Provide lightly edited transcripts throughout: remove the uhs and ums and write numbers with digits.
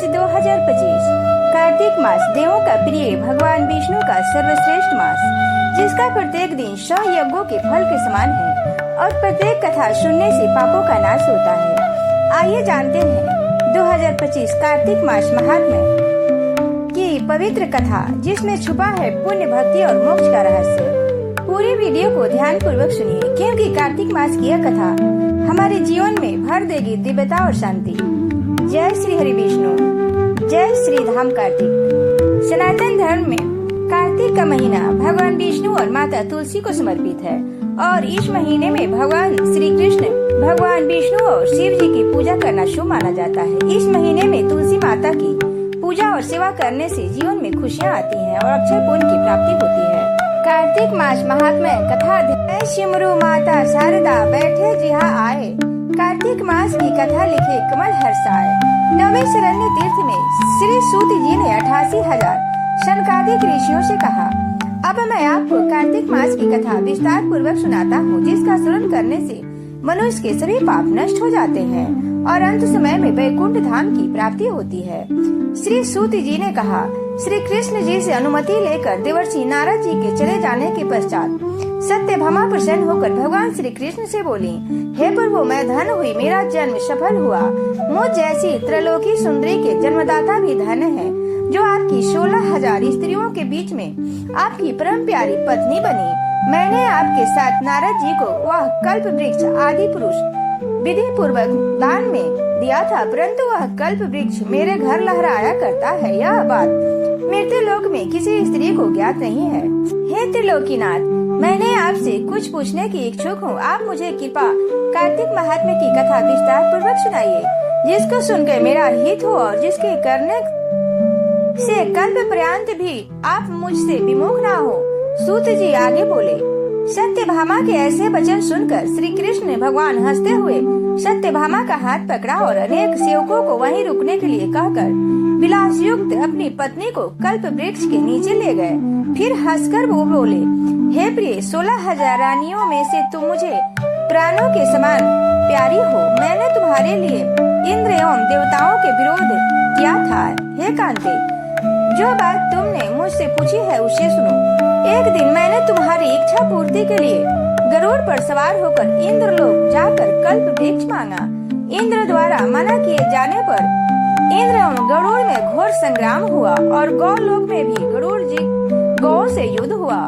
वर्ष 2025 कार्तिक मास देवों का प्रिय भगवान विष्णु का सर्वश्रेष्ठ मास, जिसका प्रत्येक दिन 100 यज्ञों के फल के समान है और प्रत्येक कथा सुनने से पापों का नाश होता है। आइए जानते हैं 2025 कार्तिक मास महात्म्य की पवित्र कथा, जिसमें छुपा है पुण्य, भक्ति और मोक्ष का रहस्य। पूरी वीडियो को ध्यान पूर्वक सुनिए, क्योंकि कार्तिक मास की यह कथा हमारे जीवन में भर देगी दिव्यता और शांति। जय श्री हरि विष्णु, जय श्री धाम कार्तिक। सनातन धर्म में कार्तिक का महीना भगवान विष्णु और माता तुलसी को समर्पित है और इस महीने में भगवान श्री कृष्ण, भगवान विष्णु और शिव जी की पूजा करना शुभ माना जाता है। इस महीने में तुलसी माता की पूजा और सेवा करने से जीवन में खुशियाँ आती हैं और अक्षय पुण्य की प्राप्ति होती है। कार्तिक मास महात्म्य कथा। जय सिमरु माता शारदा बैठे जिहा आए, कार्तिक मास की कथा लिखे कमल हर्षाए। नवे शरण्य तीर्थ में श्री सूत जी ने 88,000 शनकादिक ऋषियों से कहा, अब मैं आपको कार्तिक मास की कथा विस्तार पूर्वक सुनाता हूँ, जिसका श्रवण करने से मनुष्य के सभी पाप नष्ट हो जाते हैं और अंत समय में वैकुंठ धाम की प्राप्ति होती है। श्री सूत जी ने कहा, श्री कृष्ण जी से अनुमति लेकर देवर्षि नारद जी के चले जाने के पश्चात सत्यभामा प्रसन्न होकर भगवान श्री कृष्ण से बोली, हे प्रभु, मैं धन्य हुई, मेरा जन्म सफल हुआ। मुझ जैसी त्रैलोकी सुंदरी के जन्मदाता भी धन्य है, जो आपकी 16,000 स्त्रियों के बीच में आपकी परम प्यारी पत्नी बनी। मैंने आपके साथ नारद जी को वह कल्प वृक्ष आदि पुरुष विधि पूर्वक दान में दिया था, परंतु वह कल्प वृक्ष मेरे घर लहराया करता है। यह बात मृत्यु लोक में किसी स्त्री को ज्ञात नहीं है। हे त्रिलोकीनाथ, मैंने आपसे कुछ पूछने की इच्छुक हूँ। आप मुझे कृपा कार्तिक महात्म्य की कथा विस्तार पूर्वक सुनाइए, जिसको सुनकर मेरा हित हो और जिसके करने से कल्प पर्यंत भी आप मुझसे विमुख ना हो। सूत जी आगे बोले, सत्यभामा के ऐसे वचन सुनकर श्री कृष्ण भगवान हंसते हुए सत्यभामा का हाथ पकड़ा और अनेक सेवकों को वहीं रुकने के लिए कहकर विलास युक्त अपनी पत्नी को कल्प वृक्ष के नीचे ले गए। फिर हंसकर वो बोले, हे प्रिय, 16,000 रानियों में से तुम मुझे प्राणों के समान प्यारी हो। मैंने तुम्हारे लिए इंद्र एवं देवताओं के विरोध किया था। हे कांते, जो बात तुमने मुझसे पूछी है उसे सुनो। एक दिन मैंने तुम्हारी इच्छा पूर्ति के लिए गरुड़ पर सवार होकर इंद्रलोक जाकर कल्प वृक्ष मांगा। इंद्र द्वारा मना किए जाने पर इंद्र एवं गरुड़ में घोर संग्राम हुआ और गौलोक में भी गरुड़ जी गौ से युद्ध हुआ।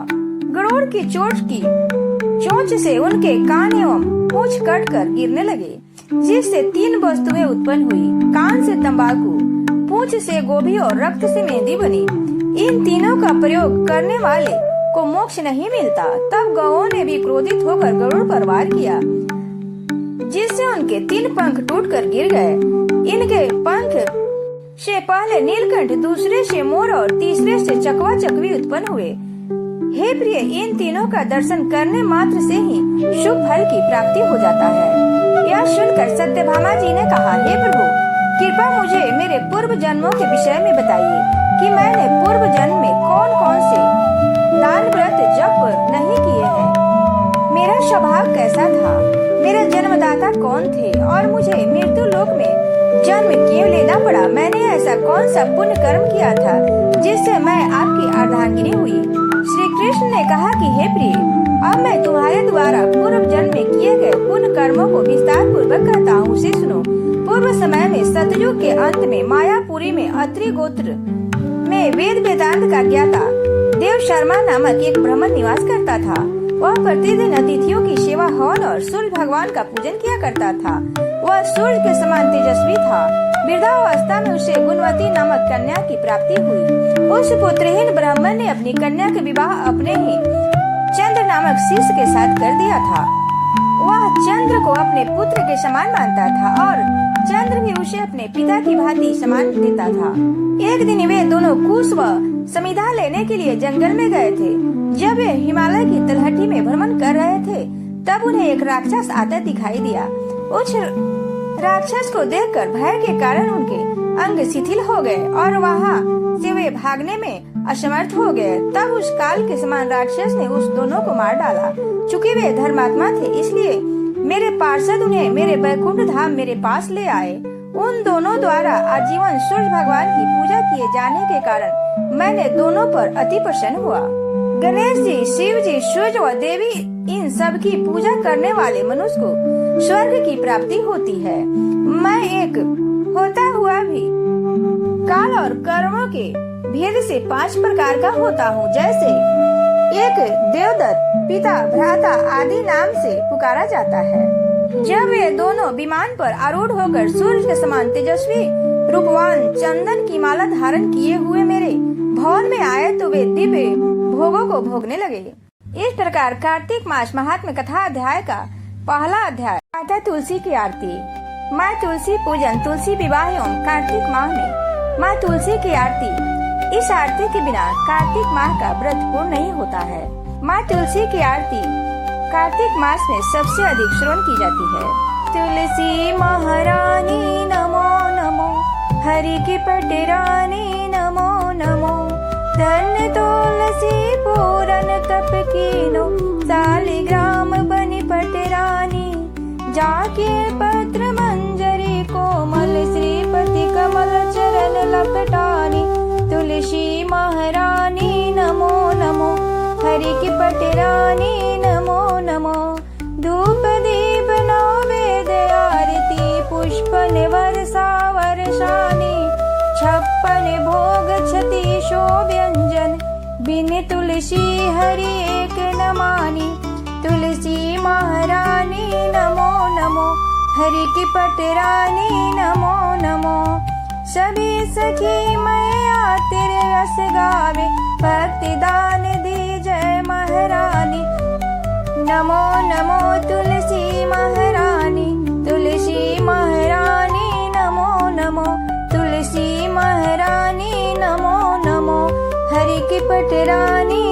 गरुड़ की चोंच से उनके कान एवं पूंछ कट कर गिरने लगे, जिससे 3 वस्तुएं उत्पन्न हुई। कान से तंबाकू, पूंछ से गोभी और रक्त से मेहंदी बनी। इन तीनों का प्रयोग करने वाले को मोक्ष नहीं मिलता। तब गौओं ने भी क्रोधित होकर गरुड़ पर वार किया, जिससे उनके 3 पंख टूटकर गिर गए। इनके पंख से पहले नीलकंठ, दूसरे से मोर और तीसरे से चकवा चकवी उत्पन्न हुए। हे प्रिय, इन तीनों का दर्शन करने मात्र से ही शुभ फल की प्राप्ति हो जाता है। यह सुनकर सत्यभामा जी ने कहा, हे प्रभु, कृपा मुझे मेरे पूर्व जन्मों के विषय में बताइए कि मैंने पूर्व जन्म में कौन कौन से दान व्रत जप नहीं किए हैं, मेरा स्वभाव कैसा था, मेरा जन्मदाता कौन थे और मुझे मृत्यु लोक में जन्म क्यों लेना पड़ा। मैंने ऐसा कौन सा पुण्य कर्म किया था जिससे मैं आपकी अर्धांगिनी हुई। श्री कृष्ण ने कहा कि हे प्रिय, अब मैं तुम्हारे द्वारा पूर्व जन्म में किए गए पुण्य कर्मों को विस्तार पूर्वक कहता हूँ, उसे सुनो। पूर्व समय में सतयुग के अंत में मायापुरी में अत्रि गोत्र में वेद वेदांत का ज्ञाता देव शर्मा नामक एक ब्राह्मण निवास करता था। वह प्रतिदिन अतिथियों की सेवा, हवन और सूर्य भगवान का पूजन किया करता था। वह सूर्य के समान तेजस्वी था। वृद्धावस्था में उसे गुणवती नामक कन्या की प्राप्ति हुई। उस पुत्रहीन ब्राह्मण ने अपनी कन्या का विवाह अपने ही चंद्र नामक शिष्य के साथ कर दिया था। वह चंद्र को अपने पुत्र के समान मानता था और चंद्र भी उसे अपने पिता की भांति समान देता था। एक दिन वे दोनों कुश व समिधा लेने के लिए जंगल में गए थे। जब वे हिमालय की तलहटी में भ्रमण कर रहे थे, तब उन्हें एक राक्षस आता दिखाई दिया। उस राक्षस को देखकर भय के कारण उनके अंग शिथिल हो गए और वहाँ से वे भागने में असमर्थ हो गए। तब उस काल के समान राक्षस ने उस दोनों को मार डाला। चूंकि वे धर्मात्मा थे, इसलिए मेरे पार्षद उन्हें मेरे वैकुंठ धाम मेरे पास ले आए उन दोनों द्वारा आजीवन सूर्य भगवान की पूजा किए जाने के कारण मैंने दोनों पर अति प्रसन्न हुआ। गणेश जी, शिव जी, सूर्य व देवी, इन सब की पूजा करने वाले मनुष्य को स्वर्ग की प्राप्ति होती है। मैं एक होता हुआ भी काल और कर्मों के भेद से 5 प्रकार का होता हूँ। जैसे एक देवदत्त, पिता, भ्राता आदि नाम से पुकारा जाता है। जब वे दोनों विमान पर आरूढ़ होकर सूर्य के समान तेजस्वी रूपवान चंदन की माला धारण किए हुए मेरे भवन में आए तो वे दिव्य भोगों को भोगने लगे। इस प्रकार कार्तिक मास महात्म्य कथा अध्याय का पहला अध्याय। माता तुलसी की आरती। माँ तुलसी पूजन, तुलसी विवाह एवं कार्तिक माह में माँ तुलसी की आरती। इस आरती के बिना कार्तिक माह का व्रत पूर्ण नहीं होता है। माँ तुलसी की आरती कार्तिक मास में सबसे अधिक श्रवण की जाती है। तुलसी महारानी नमो नमो, हरि की पटरानी नमो नमो, धन तुलसी पूरन तप कीनो, सालिग्राम बनी पटरानी, जाके पत्र मंजरी कोमल, श्रीपति कमल चरण लपटानी। तुलसी महारानी नमो नमो, हरि की पटरानी नमो नमो, धूप दीप नैवेद आरती, पुष्पन वर्षा वर्षानी, 56 भोग छति शो व्यंजन, बिन तुलसी हरि एक न मानी। तुलसी महारानी नमो नमो, हरि की पटरानी नमो नमो, सभी सखी मैया तेरे रस गावे, भक्ति दान दी जय महारानी। नमो नमो तुलसी महारानी, तुलसी महारानी नमो नमो, तुलसी महारानी नमो नमो, हरि की पटरानी